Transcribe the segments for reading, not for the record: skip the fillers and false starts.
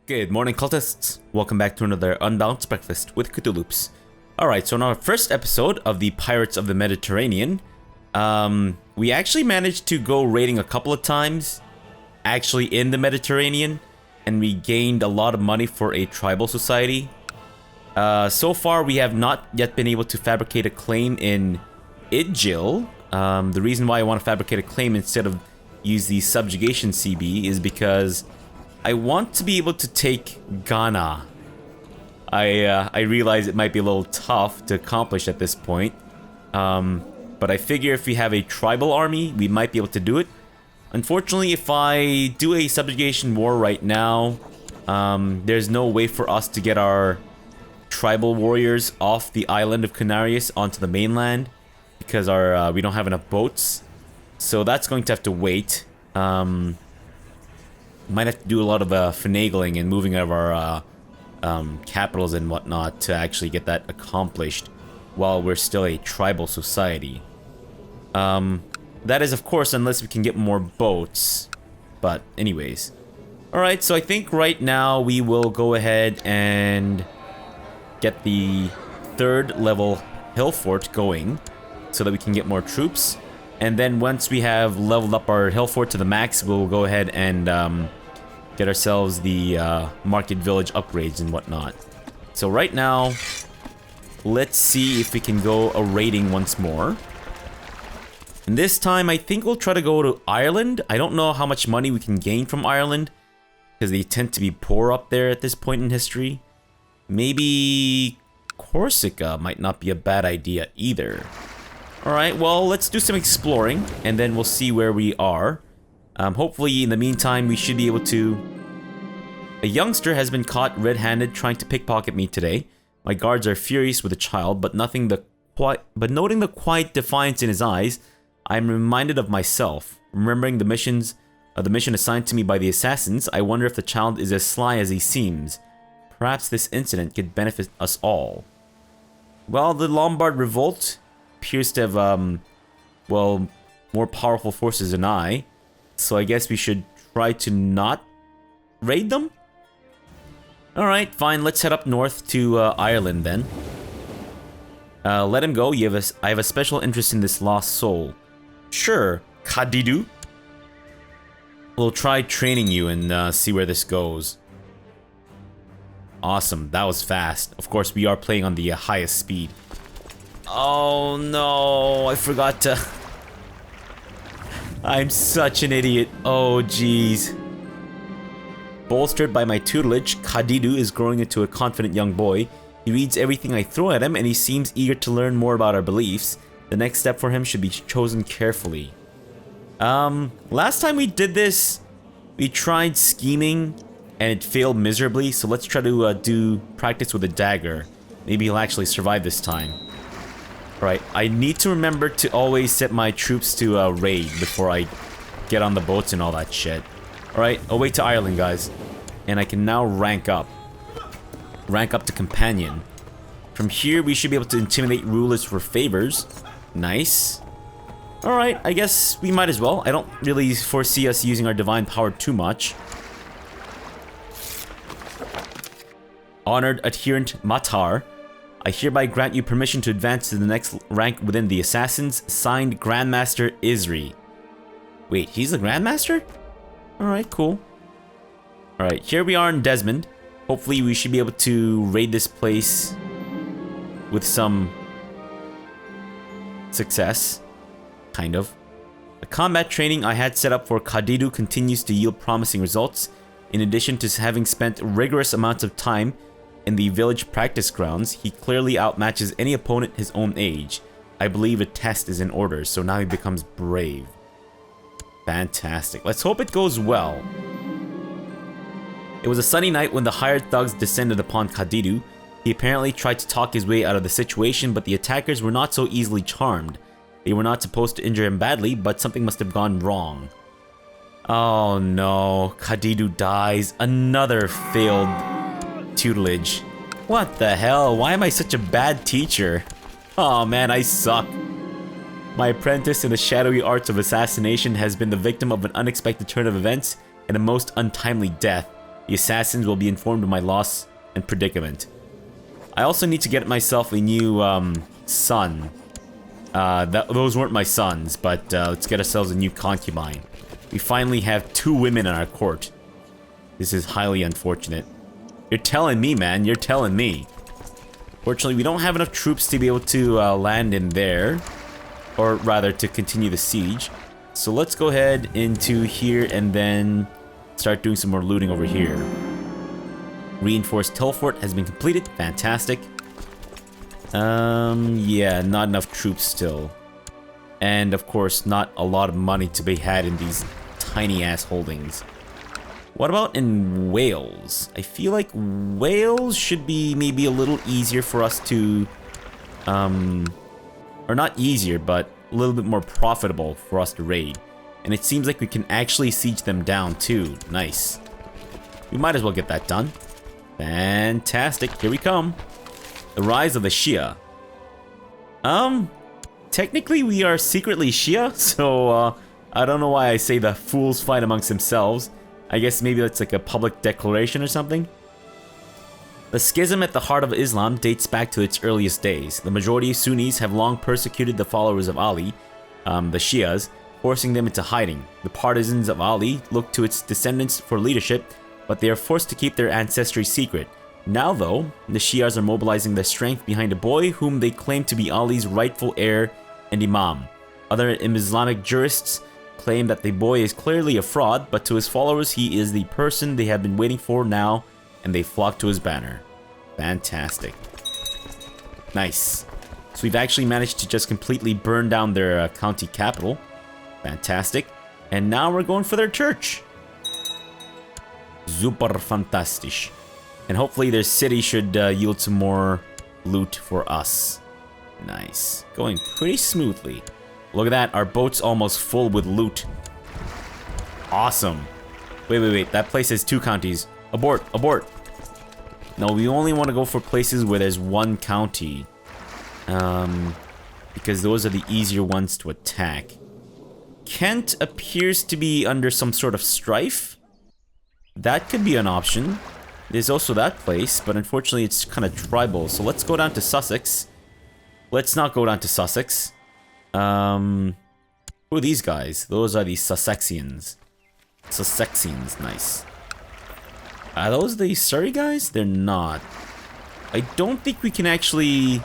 Good morning, cultists. Welcome back to another Unbalanced Breakfast with CthuLoops. Alright, so in our first episode of the Pirates of the Mediterranean, we actually managed to go raiding a couple of times, actually in the Mediterranean, and we gained a lot of money for a tribal society. So far, we have not yet been able to fabricate a claim in Idjil. The reason why I want to fabricate a claim instead of use the subjugation CB is because I want to be able to take Ghana. I realize it might be a little tough to accomplish at this point. But I figure if we have a tribal army, we might be able to do it. Unfortunately, if I do a subjugation war right now, there's no way for us to get our tribal warriors off the island of Canarius onto the mainland because our we don't have enough boats. So that's going to have to wait. Might have to do a lot of finagling and moving of our capitals and whatnot to actually get that accomplished while we're still a tribal society. That is, of course, unless we can get more boats. But anyways. Alright, so I think right now we will go ahead and get the 3rd level hill fort going so that we can get more troops. And then once we have leveled up our hill fort to the max, we'll go ahead and get ourselves the market village upgrades and whatnot. So right now, let's see if we can go a raiding once more. And this time, I think we'll try to go to Ireland. I don't know how much money we can gain from Ireland, because they tend to be poor up there at this point in history. Maybe Corsica might not be a bad idea either. Alright, well, let's do some exploring, and then we'll see where we are. Hopefully, in the meantime, we should be able to... A youngster has been caught red-handed trying to pickpocket me today. My guards are furious with the child, but noting the quiet defiance in his eyes, I am reminded of myself. Remembering the mission assigned to me by the assassins, I wonder if the child is as sly as he seems. Perhaps this incident could benefit us all. Well, the Lombard revolt appears to have, well, more powerful forces than I. So I guess we should try to not raid them? Alright, fine. Let's head up north to Ireland then. Let him go. I have a special interest in this lost soul. Sure, Kadidu. We'll try training you and see where this goes. Awesome. That was fast. Of course, we are playing on the highest speed. Oh no, I forgot to... I'm such an idiot. Oh, jeez. Bolstered by my tutelage, Kadidu is growing into a confident young boy. He reads everything I throw at him, and he seems eager to learn more about our beliefs. The next step for him should be chosen carefully. Last time we did this, we tried scheming, and it failed miserably, so let's try to do practice with a dagger. Maybe he'll actually survive this time. Right, I need to remember to always set my troops to raid before I get on the boats and all that shit. Alright, away to Ireland, guys. And I can now rank up. Rank up to companion. From here, we should be able to intimidate rulers for favors. Nice. Alright, I guess we might as well. I don't really foresee us using our divine power too much. Honored adherent Matar. I hereby grant you permission to advance to the next rank within the Assassins. Signed, Grandmaster Isri. Wait, he's the Grandmaster? Alright, cool. Alright, here we are in Desmond. Hopefully we should be able to raid this place with some success. Kind of. The combat training I had set up for Kadidu continues to yield promising results. In addition to having spent rigorous amounts of time in the village practice grounds, he clearly outmatches any opponent his own age. I believe a test is in order, so now he becomes brave. Fantastic. Let's hope it goes well. It was a sunny night when the hired thugs descended upon Kadidu. He apparently tried to talk his way out of the situation, but the attackers were not so easily charmed. They were not supposed to injure him badly, but something must have gone wrong. Oh no, Kadidu dies. Another failed tutelage. What the hell? Why am I such a bad teacher? Oh man, I suck. My apprentice in the shadowy arts of assassination has been the victim of an unexpected turn of events and a most untimely death. The assassins will be informed of my loss and predicament. I also need to get myself a new son. Those weren't my sons, but let's get ourselves a new concubine. We finally have 2 women in our court. This is highly unfortunate. You're telling me, man. You're telling me. Fortunately, we don't have enough troops to be able to land in there. Or rather, to continue the siege. So let's go ahead into here and then start doing some more looting over here. Reinforced teleport has been completed. Fantastic. Yeah, not enough troops still. And of course, not a lot of money to be had in these tiny ass holdings. What about in Wales? I feel like Wales should be maybe a little easier for us to, or not easier, but a little bit more profitable for us to raid. And it seems like we can actually siege them down too. Nice. We might as well get that done. Fantastic. Here we come. The rise of the Shia. Technically we are secretly Shia, so I don't know why I say the fools fight amongst themselves. I guess maybe that's like a public declaration or something. The schism at the heart of Islam dates back to its earliest days. The majority of Sunnis have long persecuted the followers of Ali, the Shias, forcing them into hiding. The partisans of Ali look to its descendants for leadership, but they are forced to keep their ancestry secret. Now though, the Shias are mobilizing their strength behind a boy whom they claim to be Ali's rightful heir and imam. Other Islamic jurists claim that the boy is clearly a fraud, but to his followers he is the person they have been waiting for now, and they flock to his banner. Fantastic. Nice. So we've actually managed to just completely burn down their county capital. Fantastic. And now we're going for their church. Super fantastisch. And hopefully their city should yield some more loot for us. Nice. Going pretty smoothly. Look at that. Our boat's almost full with loot. Awesome. Wait. That place has 2 counties. Abort. Abort. No, we only want to go for places where there's 1 county. Because those are the easier ones to attack. Kent appears to be under some sort of strife. That could be an option. There's also that place, but unfortunately it's kind of tribal. So let's go down to Sussex. Let's not go down to Sussex. Who are these guys? Those are the Sussexians. Sussexians, nice. Are those the Surrey guys? They're not. I don't think we can actually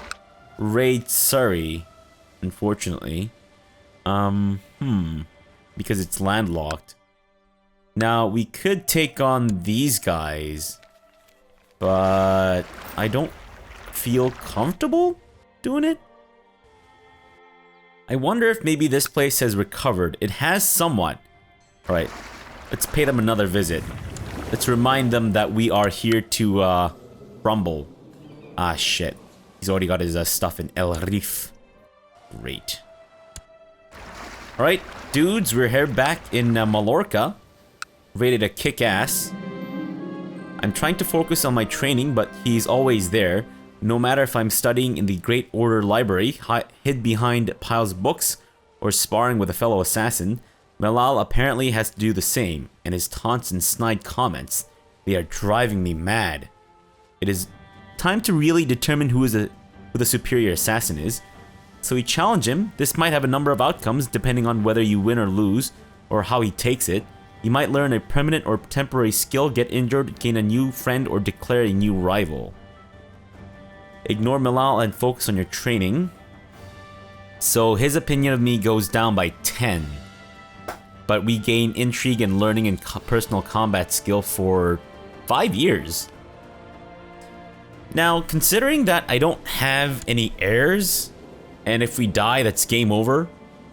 raid Surrey, unfortunately. Because it's landlocked. Now, we could take on these guys, but I don't feel comfortable doing it. I wonder if maybe this place has recovered. It has somewhat. Alright, let's pay them another visit. Let's remind them that we are here to rumble. Ah, shit. He's already got his stuff in El Rif. Great. Alright, dudes, we're here back in Mallorca. Ready to kick ass. I'm trying to focus on my training, but he's always there. No matter if I'm studying in the Great Order Library, hid behind piles of books, or sparring with a fellow assassin, Malal apparently has to do the same, and his taunts and snide comments, they are driving me mad. It is time to really determine who the superior assassin is. So we challenge him. This might have a number of outcomes depending on whether you win or lose, or how he takes it. You might learn a permanent or temporary skill, get injured, gain a new friend, or declare a new rival. Ignore Malal and focus on your training. So his opinion of me goes down by 10. But we gain intrigue and learning and personal combat skill for 5 years. Now, considering that I don't have any heirs, and if we die, that's game over,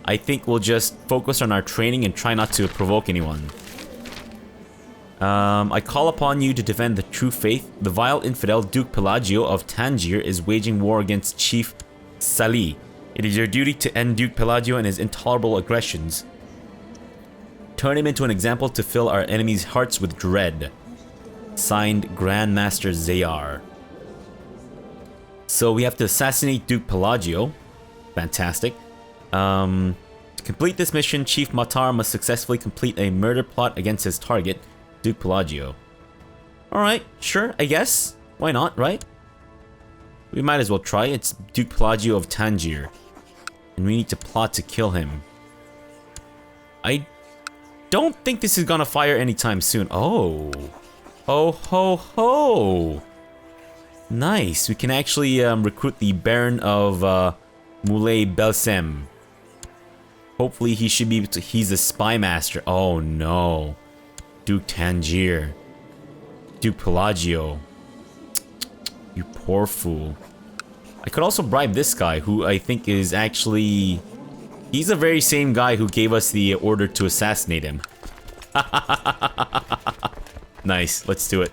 I think we'll just focus on our training and try not to provoke anyone. I call upon you to defend the true faith. The vile infidel Duke Pelagio of Tangier is waging war against Chief Salih. It is your duty to end Duke Pelagio and his intolerable aggressions. Turn him into an example to fill our enemies' hearts with dread. Signed, Grandmaster Zayar. So we have to assassinate Duke Pelagio. Fantastic. To complete this mission, Chief Matar must successfully complete a murder plot against his target, Duke Pelagio. Alright, sure, I guess. Why not, right? We might as well try. It's Duke Pelagio of Tangier. And we need to plot to kill him. I don't think this is gonna fire anytime soon. Oh. Oh ho ho. Nice. We can actually recruit the Baron of Moulay Belsem. Hopefully he should be able to... He's a spy master. Oh no. Duke Tangier. Duke Pelagio. You poor fool. I could also bribe this guy, who I think is actually... He's the very same guy who gave us the order to assassinate him. Nice, let's do it.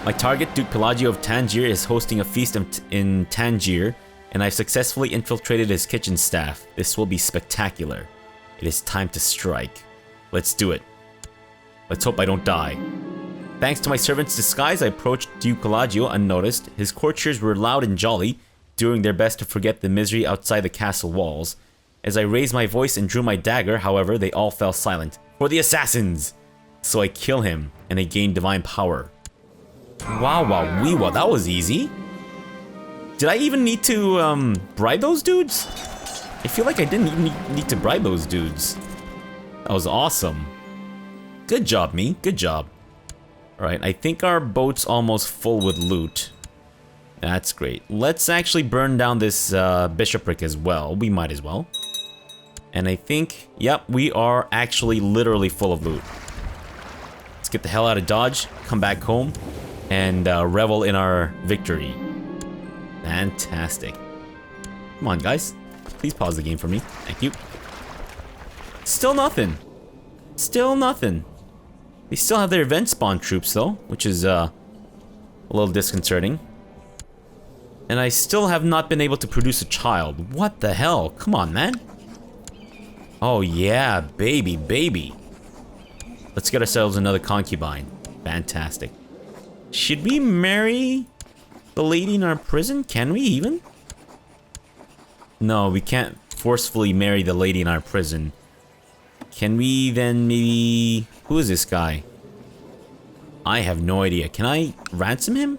My target, Duke Pelagio of Tangier, is hosting a feast in Tangier, and I've successfully infiltrated his kitchen staff. This will be spectacular. It is time to strike. Let's do it. Let's hope I don't die. Thanks to my servant's disguise, I approached Duke Pelagio unnoticed. His courtiers were loud and jolly, doing their best to forget the misery outside the castle walls. As I raised my voice and drew my dagger, however, they all fell silent. For the assassins! So I kill him, and I gain divine power. Wow, wow, wee, wow, that was easy. Did I even need to, bribe those dudes? I feel like I didn't even need to bribe those dudes. That was awesome. Good job, me. Good job. Alright, I think our boat's almost full with loot. That's great. Let's actually burn down this bishopric as well. We might as well. And I think, yep, we are actually literally full of loot. Let's get the hell out of Dodge, come back home, and revel in our victory. Fantastic. Come on, guys. Please pause the game for me. Thank you. Still nothing. Still nothing. They still have their event spawn troops, though, which is a little disconcerting. And I still have not been able to produce a child. What the hell? Come on, man. Oh, yeah. Baby, baby. Let's get ourselves another concubine. Fantastic. Should we marry the lady in our prison? Can we even? No, we can't forcefully marry the lady in our prison. Can we then maybe... Who is this guy? I have no idea. Can I ransom him?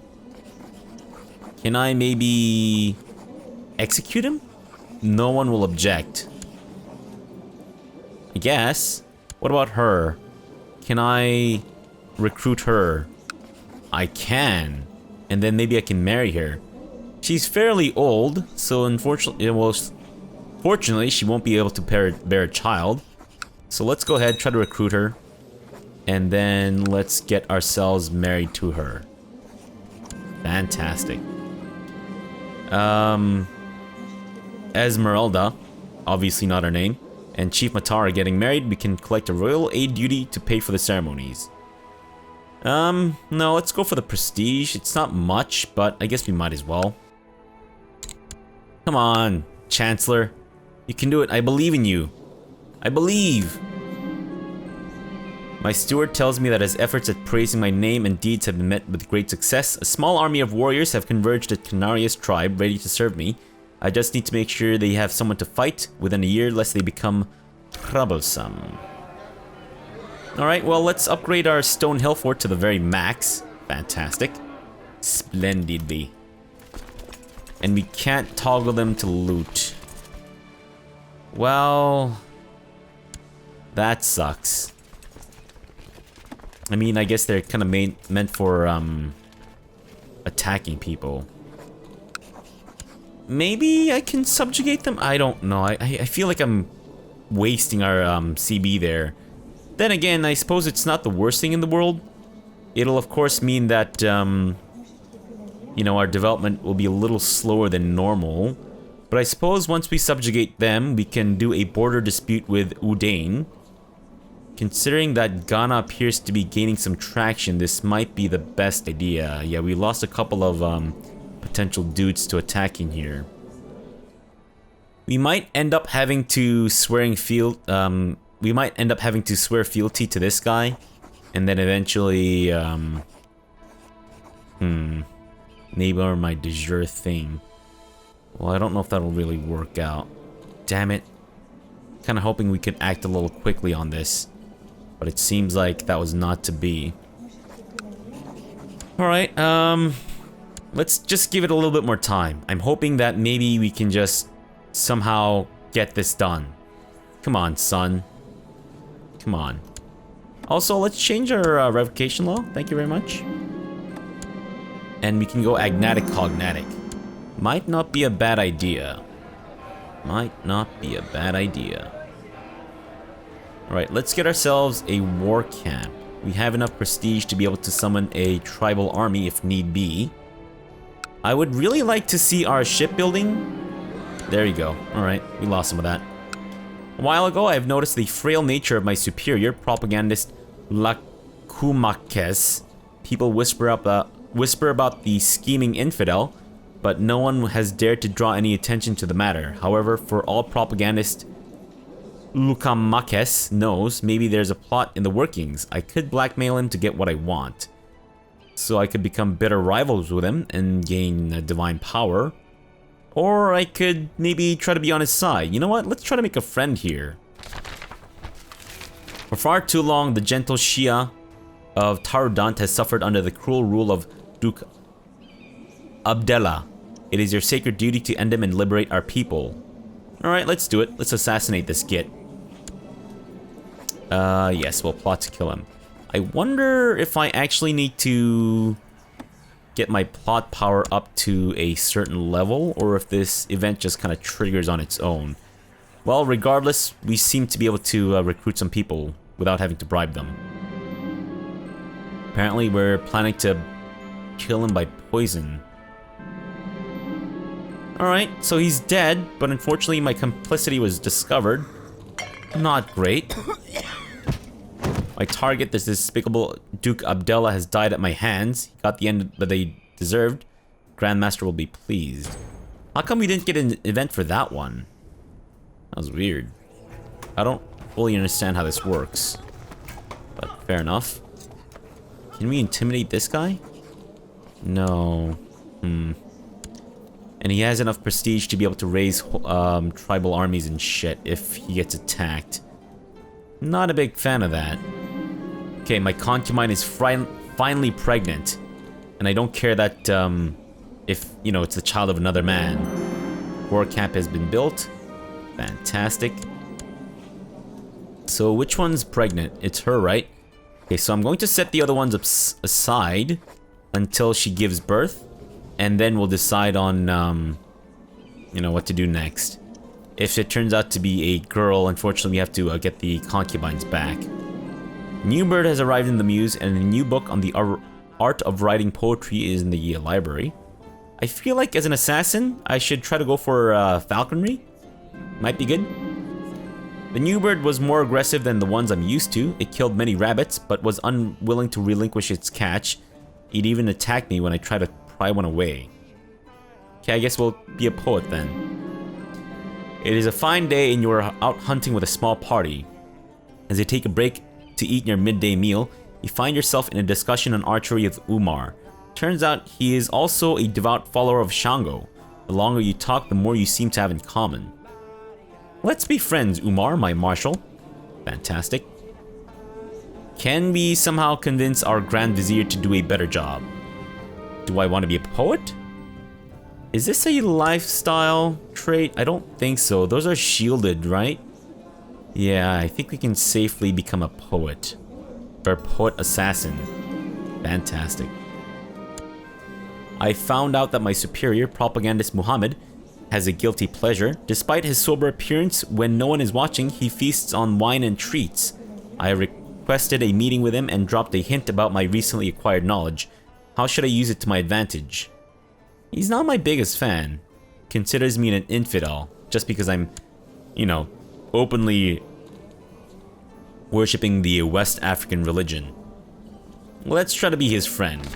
Can I maybe execute him? No one will object. I guess. What about her? Can I recruit her? I can. And then maybe I can marry her. She's fairly old, so unfortunately, well, fortunately, she won't be able to bear a child. So let's go ahead, try to recruit her. And then let's get ourselves married to her. Fantastic. Esmeralda, obviously not her name, and Chief Matar are getting married. We can collect a royal aid duty to pay for the ceremonies. No, let's go for the prestige. It's not much, but I guess we might as well. Come on, Chancellor. You can do it. I believe in you. I believe. My steward tells me that his efforts at praising my name and deeds have been met with great success. A small army of warriors have converged at Canarius tribe, ready to serve me. I just need to make sure they have someone to fight within a year, lest they become troublesome. Alright, well, let's upgrade our Stone Hill Fort to the very max. Fantastic. Splendidly. And we can't toggle them to loot. Well... that sucks. I mean, I guess they're kind of meant for, attacking people. Maybe I can subjugate them? I don't know. I feel like I'm wasting our, CB there. Then again, I suppose it's not the worst thing in the world. It'll, of course, mean that, you know, our development will be a little slower than normal. But I suppose once we subjugate them, we can do a border dispute with Udain. Considering that Ghana appears to be gaining some traction, this might be the best idea. Yeah, we lost a couple of potential dudes to attacking here. We might end up having to swear fealty to this guy, and then eventually neighbor my de jure thing. Well, I don't know if that'll really work out. Damn it. Kind of hoping we could act a little quickly on this. But it seems like that was not to be. Alright, let's just give it a little bit more time. I'm hoping that maybe we can just somehow get this done. Come on, son. Come on. Also, let's change our revocation law. Thank you very much. And we can go agnatic cognatic. Might not be a bad idea. Might not be a bad idea. Alright, let's get ourselves a war camp. We have enough prestige to be able to summon a tribal army if need be. I would really like to see our shipbuilding. There you go. Alright, we lost some of that. A while ago, I've noticed the frail nature of my superior, propagandist Lakumakes. People whisper about the scheming infidel, but no one has dared to draw any attention to the matter. However, for all propagandist Lukamakes knows, maybe there's a plot in the workings. I could blackmail him to get what I want. So I could become bitter rivals with him and gain divine power. Or I could maybe try to be on his side. You know what? Let's try to make a friend here. For far too long, the gentle Shia of Tarudant has suffered under the cruel rule of Duke Abdallah. It is your sacred duty to end him and liberate our people. Alright, let's do it. Let's assassinate this git. Yes, we'll plot to kill him. I wonder if I actually need to get my plot power up to a certain level, or if this event just kind of triggers on its own. Well, regardless, we seem to be able to recruit some people without having to bribe them. Apparently, we're planning to kill him by poison. Alright, so he's dead, but unfortunately my complicity was discovered. Not great. My target, this despicable Duke Abdallah, has died at my hands. He got the end that they deserved. Grandmaster will be pleased. How come we didn't get an event for that one? That was weird. I don't fully understand how this works. But fair enough. Can we intimidate this guy? No. And he has enough prestige to be able to raise tribal armies and shit if he gets attacked. Not a big fan of that. Okay, my concubine is finally pregnant. And I don't care that if, you know, it's the child of another man. War camp has been built. Fantastic. So which one's pregnant? It's her, right? Okay, so I'm going to set the other ones aside until she gives birth. And then we'll decide on, you know, what to do next. If it turns out to be a girl, unfortunately we have to get the concubines back. New bird has arrived in the muse, and a new book on the art of writing poetry is in the library. I feel like as an assassin, I should try to go for falconry. Might be good. The new bird was more aggressive than the ones I'm used to. It killed many rabbits, but was unwilling to relinquish its catch. It even attacked me when I tried to pry one away. Okay, I guess we'll be a poet then. It is a fine day and you are out hunting with a small party. As you take a break to eat your midday meal, you find yourself in a discussion on archery with Umar. Turns out he is also a devout follower of Shango. The longer you talk, the more you seem to have in common. Let's be friends, Umar, my marshal. Fantastic. Can we somehow convince our Grand Vizier to do a better job? Do I want to be a poet? Is this a lifestyle trait? I don't think so. Those are shielded, right? Yeah, I think we can safely become a poet. Or poet assassin. Fantastic. I found out that my superior, propagandist Muhammad, has a guilty pleasure. Despite his sober appearance, when no one is watching, he feasts on wine and treats. I requested a meeting with him and dropped a hint about my recently acquired knowledge. How should I use it to my advantage? He's not my biggest fan. Considers me an infidel, just because I'm, you know, openly worshipping the West African religion. Let's try to be his friend.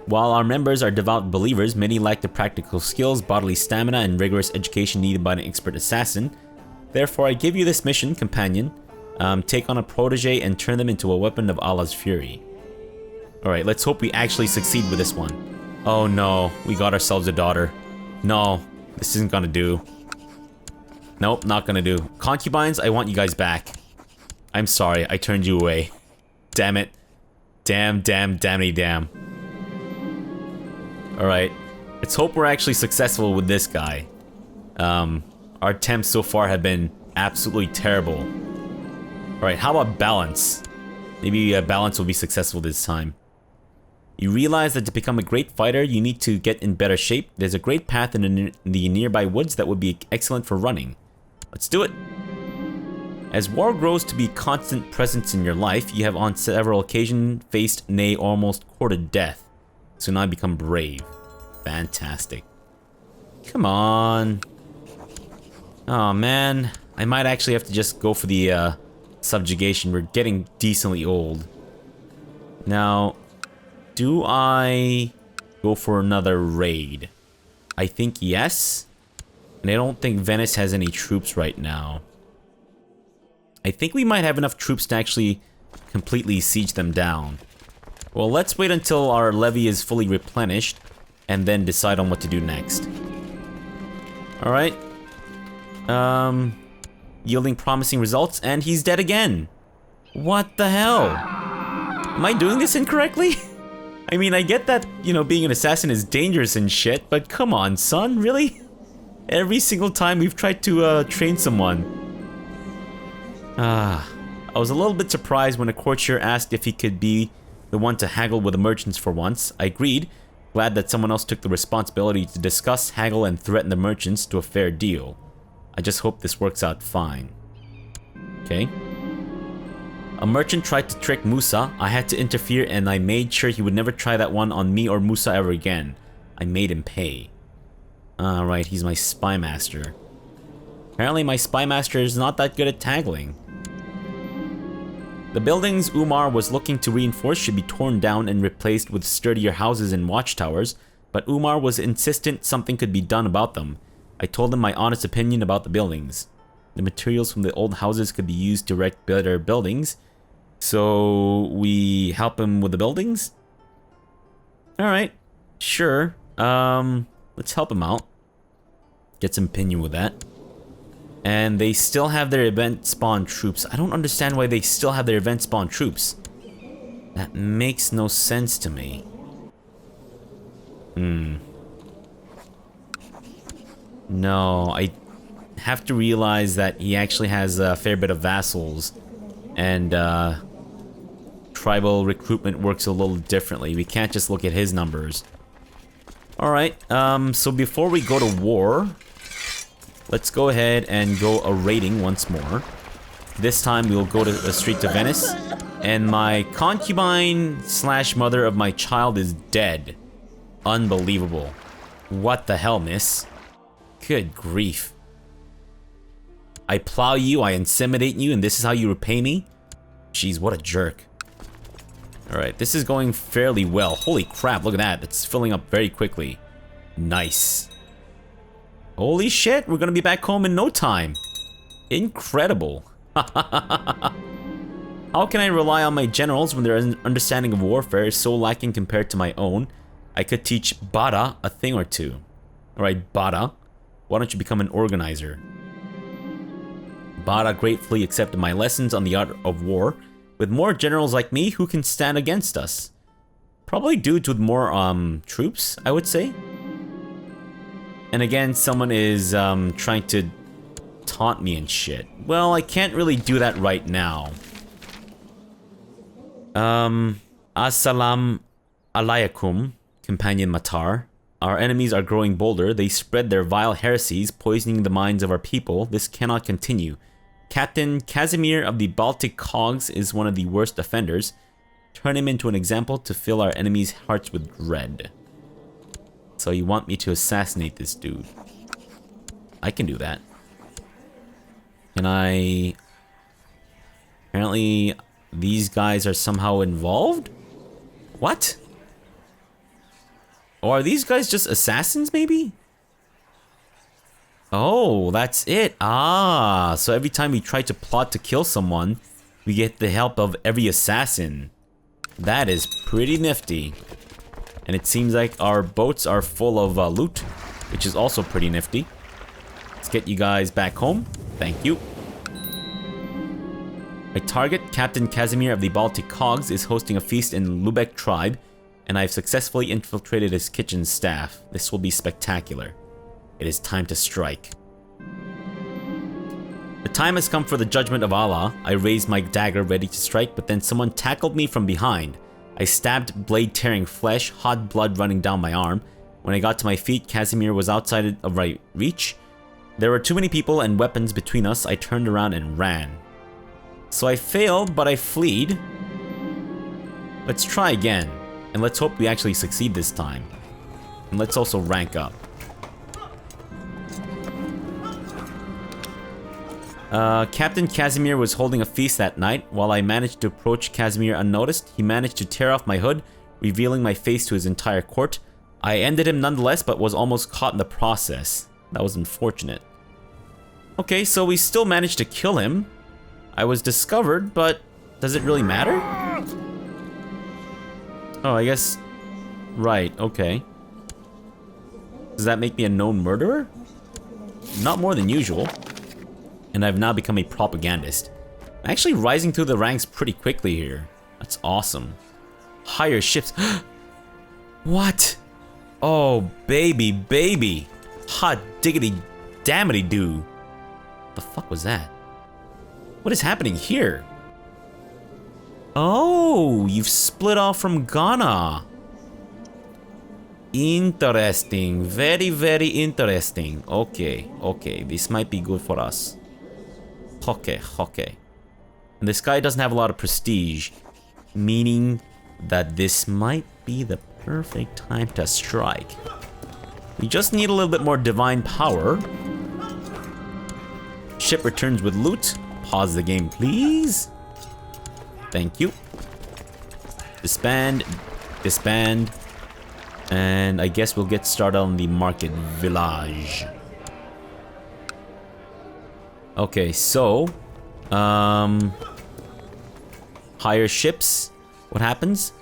While our members are devout believers, many lack the practical skills, bodily stamina, and rigorous education needed by an expert assassin. Therefore, I give you this mission, companion. Take on a protege and turn them into a weapon of Allah's fury. Alright, let's hope we actually succeed with this one. Oh no, we got ourselves a daughter. No, this isn't gonna do. Nope, not gonna do. Concubines, I want you guys back. I'm sorry, I turned you away. Damn it. Damn. Alright. Let's hope we're actually successful with this guy. Our attempts so far have been absolutely terrible. Alright, how about balance? Maybe balance will be successful this time. You realize that to become a great fighter, you need to get in better shape. There's a great path in the nearby woods that would be excellent for running. Let's do it! As war grows to be a constant presence in your life, you have on several occasions faced, nay, almost courted death. So now become brave. Fantastic. Come on. Oh man, I might actually have to just go for the subjugation. We're getting decently old. Now, do I go for another raid? I think yes. And I don't think Venice has any troops right now. I think we might have enough troops to actually completely siege them down. Well, let's wait until our levy is fully replenished and then decide on what to do next. Alright. Yielding promising results, and he's dead again. What the hell? Am I doing this incorrectly? I mean, I get that, you know, being an assassin is dangerous and shit, but come on, son, really? Every single time we've tried to train someone. I was a little bit surprised when a courtier asked if he could be the one to haggle with the merchants for once. I agreed, glad that someone else took the responsibility to discuss, haggle, and threaten the merchants to a fair deal. I just hope this works out fine. Okay. A merchant tried to trick Musa. I had to interfere and I made sure he would never try that one on me or Musa ever again. I made him pay. Alright, he's my spy master. Apparently my spy master is not that good at taggling. The buildings Umar was looking to reinforce should be torn down and replaced with sturdier houses and watchtowers, but Umar was insistent something could be done about them. I told him my honest opinion about the buildings. The materials from the old houses could be used to erect better buildings, so we help him with the buildings? Alright, sure. Let's help him out. Get some opinion with that. And they still have their event spawn troops. I don't understand why they still have their event spawn troops. That makes no sense to me. No, I have to realize that he actually has a fair bit of vassals. And tribal recruitment works a little differently. We can't just look at his numbers. Alright, so before we go to war, let's go ahead and go a raiding once more. This time we'll go to the street to Venice. And my concubine slash mother of my child is dead. Unbelievable. What the hell, miss? Good grief. I plow you, I inseminate you, and this is how you repay me? Jeez, what a jerk. Alright, this is going fairly well. Holy crap, look at that. It's filling up very quickly. Nice. Holy shit, we're gonna be back home in no time. Incredible. How can I rely on my generals when their understanding of warfare is so lacking compared to my own? I could teach Bada a thing or two. Alright, Bada, why don't you become an organizer? Bada gratefully accepted my lessons on the art of war. With more generals like me, who can stand against us? Probably dudes with more troops, I would say. And again, someone is trying to taunt me and shit. Well, I can't really do that right now. As-salam alaykum, companion Matar. Our enemies are growing bolder. They spread their vile heresies, poisoning the minds of our people. This cannot continue. Captain Casimir of the Baltic Cogs is one of the worst offenders. Turn him into an example to fill our enemies' hearts with dread. So you want me to assassinate this dude? I can do that. Can I... Apparently, these guys are somehow involved? What? Or are these guys just assassins, maybe? Oh, that's it. Ah, so every time we try to plot to kill someone, we get the help of every assassin. That is pretty nifty. And it seems like our boats are full of loot, which is also pretty nifty. Let's get you guys back home. Thank you. My target, Captain Casimir of the Baltic Cogs, is hosting a feast in Lubeck tribe, and I've successfully infiltrated his kitchen staff. This will be spectacular. It is time to strike. The time has come for the judgment of Allah. I raised my dagger ready to strike, but then someone tackled me from behind. I stabbed, blade tearing flesh, hot blood running down my arm. When I got to my feet, Casimir was outside of my reach. There were too many people and weapons between us. I turned around and ran. So I failed, but I fled. Let's try again. And let's hope we actually succeed this time. And let's also rank up. Captain Casimir was holding a feast that night. While I managed to approach Casimir unnoticed, he managed to tear off my hood, revealing my face to his entire court. I ended him nonetheless, but was almost caught in the process. That was unfortunate. Okay, so we still managed to kill him. I was discovered, but does it really matter? Oh, I guess... Right, okay. Does that make me a known murderer? Not more than usual. And I've now become a propagandist. I'm actually rising through the ranks pretty quickly here. That's awesome. Higher ships. What? Oh, baby, baby. Hot diggity dammity doo. The fuck was that? What is happening here? Oh, you've split off from Ghana. Interesting. Very, very interesting. Okay, okay. This might be good for us. Okay, okay. And this guy doesn't have a lot of prestige, meaning that this might be the perfect time to strike. We just need a little bit more divine power. Ship returns with loot. Pause the game, please. Thank you. Disband. Disband. And I guess we'll get started on the market village. Okay, so... higher ships. What happens?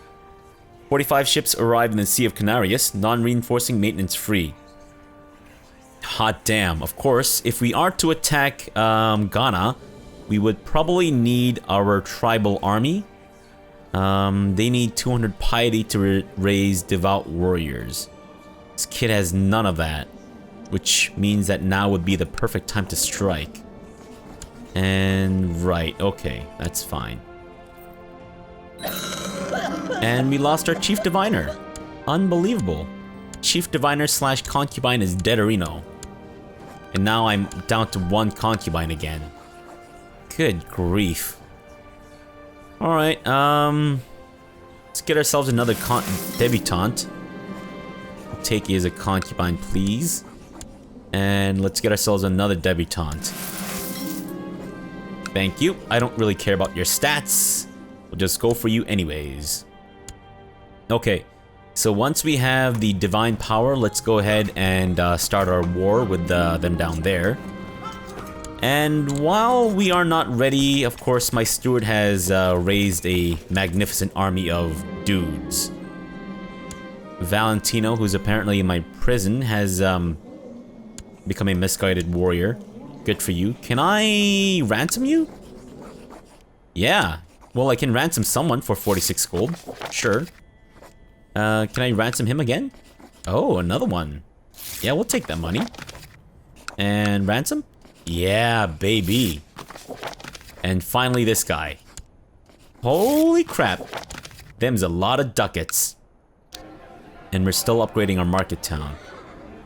45 ships arrive in the Sea of Canarius, non-reinforcing, maintenance free. Hot damn. Of course, if we are to attack Ghana, we would probably need our tribal army. They need 200 piety to raise devout warriors. This kid has none of that, which means that now would be the perfect time to strike. And right, okay, that's fine. And we lost our Chief Diviner. Unbelievable. Chief Diviner / concubine is Deaderino. And now I'm down to one concubine again. Good grief. Alright, let's get ourselves another debutante. I'll take you as a concubine, please. And let's get ourselves another debutante. Thank you. I don't really care about your stats. We'll just go for you anyways. Okay, so once we have the divine power, let's go ahead and start our war with them down there. And while we are not ready, of course, my steward has raised a magnificent army of dudes. Valentino, who's apparently in my prison, has become a misguided warrior. Good for you. Can I ransom you? Yeah. Well, I can ransom someone for 46 gold. Sure. Can I ransom him again? Oh, another one. Yeah, we'll take that money. And ransom? Yeah, baby. And finally this guy. Holy crap. Them's a lot of ducats. And we're still upgrading our market town.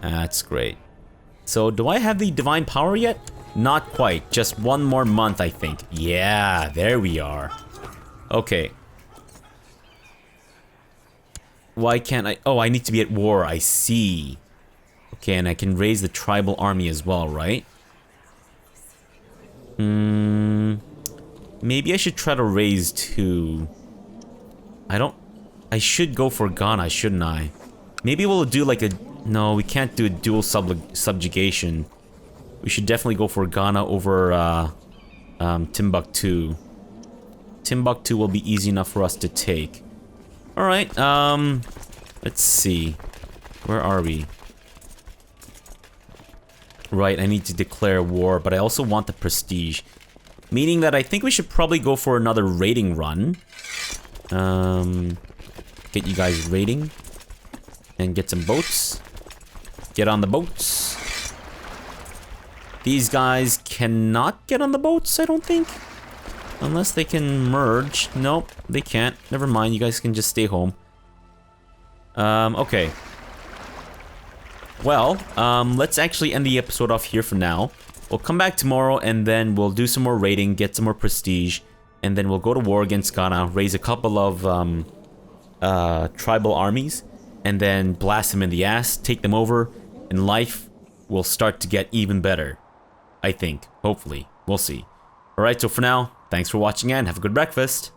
That's great. So, do I have the divine power yet? Not quite. Just one more month, I think. Yeah, there we are. Okay. Why can't I? Oh, I need to be at war. I see. Okay, and I can raise the tribal army as well, right? Maybe I should try to raise two. I should go for Ghana, shouldn't I? Maybe we'll do like a... No, we can't do a dual subjugation. We should definitely go for Ghana over Timbuktu. Timbuktu will be easy enough for us to take. Alright, let's see. Where are we? Right, I need to declare war, but I also want the prestige. Meaning that I think we should probably go for another raiding run. Get you guys raiding. And get some boats. Get on the boats. These guys cannot get on the boats, I don't think. Unless they can merge. Nope, they can't. Never mind, you guys can just stay home. Okay. Well, let's actually end the episode off here for now. We'll come back tomorrow and then we'll do some more raiding, get some more prestige, and then we'll go to war against Ghana, raise a couple of tribal armies, and then blast them in the ass, take them over, and life will start to get even better. I think. Hopefully. We'll see. Alright, so for now, thanks for watching and have a good breakfast.